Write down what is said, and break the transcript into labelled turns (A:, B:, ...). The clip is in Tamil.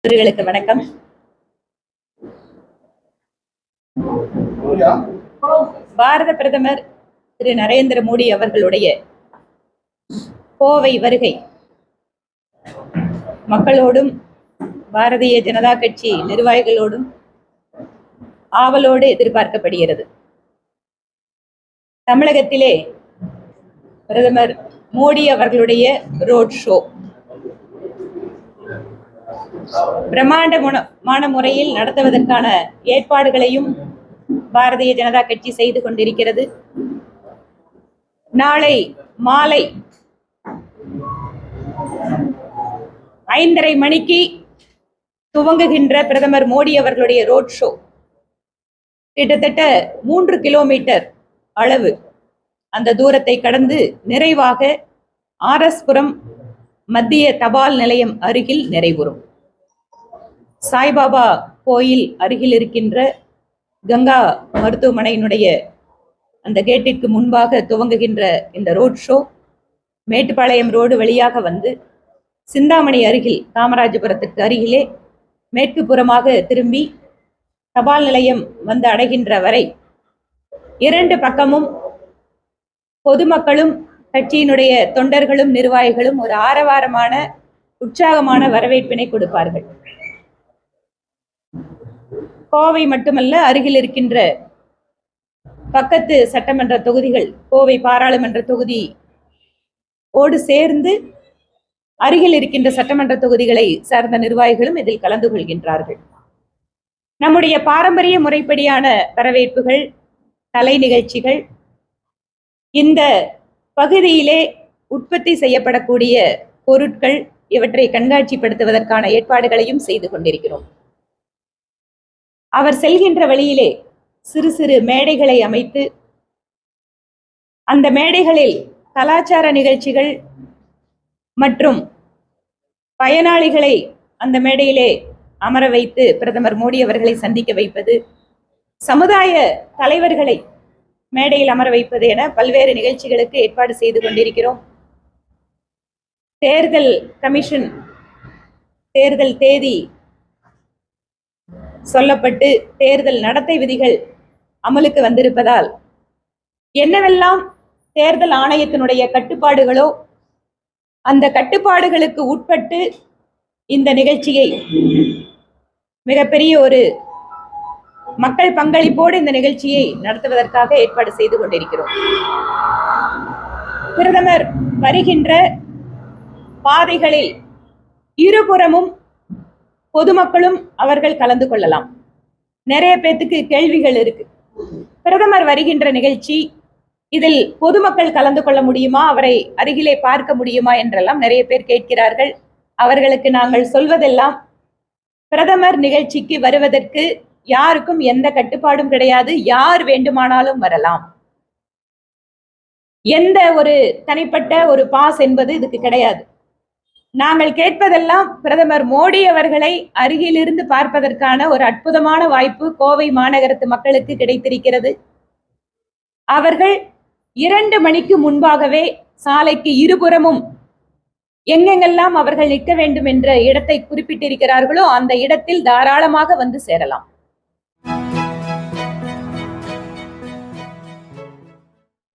A: அவர்களுக்கு வணக்கம். பாரத பிரதமர் திரு நரேந்திர மோடி அவர்களுடைய கோவை வருகை மக்களோடும் பாரதிய ஜனதா கட்சி நிர்வாகிகளோடும் ஆவலோடு எதிர்பார்க்கப்படுகிறது. தமிழகத்திலே பிரதமர் மோடி அவர்களுடைய ரோட் ஷோ பிரம்மாண்டமான முறையில் நடத்துவதற்கான ஏற்பாடுகளையும் பாரதிய ஜனதா கட்சி செய்து கொண்டிருக்கிறது. நாளை மாலை 5:30 மணிக்கு துவங்குகின்ற பிரதமர் மோடி அவர்களுடைய ரோட் ஷோ கிட்டத்தட்ட 3 கிலோமீட்டர் அளவு அந்த தூரத்தை கடந்து நிறைவாக RS புரம் மத்திய தபால் நிலையம் அருகில் நிறைவுறும். சாய்பாபா கோயில் அருகில் இருக்கின்ற கங்கா மருத்துவமனையினுடைய அந்த கேட்டிற்கு முன்பாக துவங்குகின்ற இந்த ரோட் ஷோ மேட்டுப்பாளையம் ரோடு வழியாக வந்து சிந்தாமணி அருகில் காமராஜபுரத்திற்கு அருகிலே மேற்கு புறமாக திரும்பி தபால் நிலையம் வந்து அடைகின்ற வரை 2 பக்கமும் பொதுமக்களும் கட்சியினுடைய தொண்டர்களும் நிர்வாகிகளும் ஒரு ஆரவாரமான உற்சாகமான வரவேற்பினை கொடுப்பார்கள். கோவை மட்டுமல்ல, அருகில் இருக்கின்ற பக்கத்து சட்டமன்ற தொகுதிகள், கோவை பாராளுமன்ற தொகுதி ஓடு சேர்ந்து அருகில் இருக்கின்ற சட்டமன்ற தொகுதிகளை சார்ந்த நிர்வாகிகளும் இதில் கலந்து கொள்கின்றார்கள். நம்முடைய பாரம்பரிய முறைப்படியான வரவேற்புகள், கலை நிகழ்ச்சிகள், இந்த பகுதியிலே உற்பத்தி செய்யப்படக்கூடிய பொருட்கள் இவற்றை கண்காட்சிப்படுத்துவதற்கான ஏற்பாடுகளையும் செய்து கொண்டிருக்கிறோம். அவர் செல்கின்ற வழியிலே சிறு சிறு மேடைகளை அமைத்து அந்த மேடைகளில் கலாச்சார நிகழ்ச்சிகள் மற்றும் பயனாளிகளை அந்த மேடையிலே அமர வைத்து பிரதமர் மோடி அவர்களை சந்திக்க வைப்பது, சமுதாய தலைவர்களை மேடையில் அமர வைப்பது என பல்வேறு நிகழ்ச்சிகளுக்கு ஏற்பாடு செய்து கொண்டிருக்கிறோம். தேர்தல் கமிஷன் தேர்தல் தேதி சொல்லப்பட்டு தேர்தல் நடத்தை விதிகள் அமலுக்கு வந்திருப்பதால் என்னவெல்லாம் தேர்தல் ஆணையத்தினுடைய கட்டுப்பாடுகளோ அந்த கட்டுப்பாடுகளுக்கு உட்பட்டு இந்த நிகழ்ச்சியை மிகப்பெரிய ஒரு மக்கள் பங்களிப்போடு இந்த நிகழ்ச்சியை நடத்துவதற்காக ஏற்பாடு செய்து கொண்டிருக்கிறோம். பிரதமர் வருகின்ற பாதைகளில் இருபுறமும் பொதுமக்களும் அவர்கள் கலந்து கொள்ளலாம். நிறைய பேத்துக்கு கேள்விகள் இருக்கு. பிரதமர் வருகின்ற நிகழ்ச்சி, இதில் பொதுமக்கள் கலந்து கொள்ள முடியுமா, அவரை அருகிலே பார்க்க முடியுமா என்றெல்லாம் நிறைய பேர் கேட்கிறார்கள். அவர்களுக்கு நாங்கள் சொல்வதெல்லாம், பிரதமர் நிகழ்ச்சிக்கு வருவதற்கு யாருக்கும் எந்த கட்டுப்பாடும் கிடையாது. யார் வேண்டுமானாலும் வரலாம். எந்த ஒரு தனிப்பட்ட ஒரு பாஸ் என்பது இதுக்கு கிடையாது. நாங்கள் கேட்பதெல்லாம் பிரதமர் மோடி அவர்களை அருகிலிருந்து பார்ப்பதற்கான ஒரு அற்புதமான வாய்ப்பு கோவை மாநகரத்து மக்களுக்கு கிடைத்திருக்கிறது. அவர்கள் 2 மணிக்கு முன்பாகவே சாலைக்கு இருபுறமும் எங்கெங்கெல்லாம் அவர்கள் நிற்க வேண்டும் என்ற இடத்தை குறிப்பிட்டிருக்கிறார்களோ அந்த இடத்தில் தாராளமாக வந்து சேரலாம்.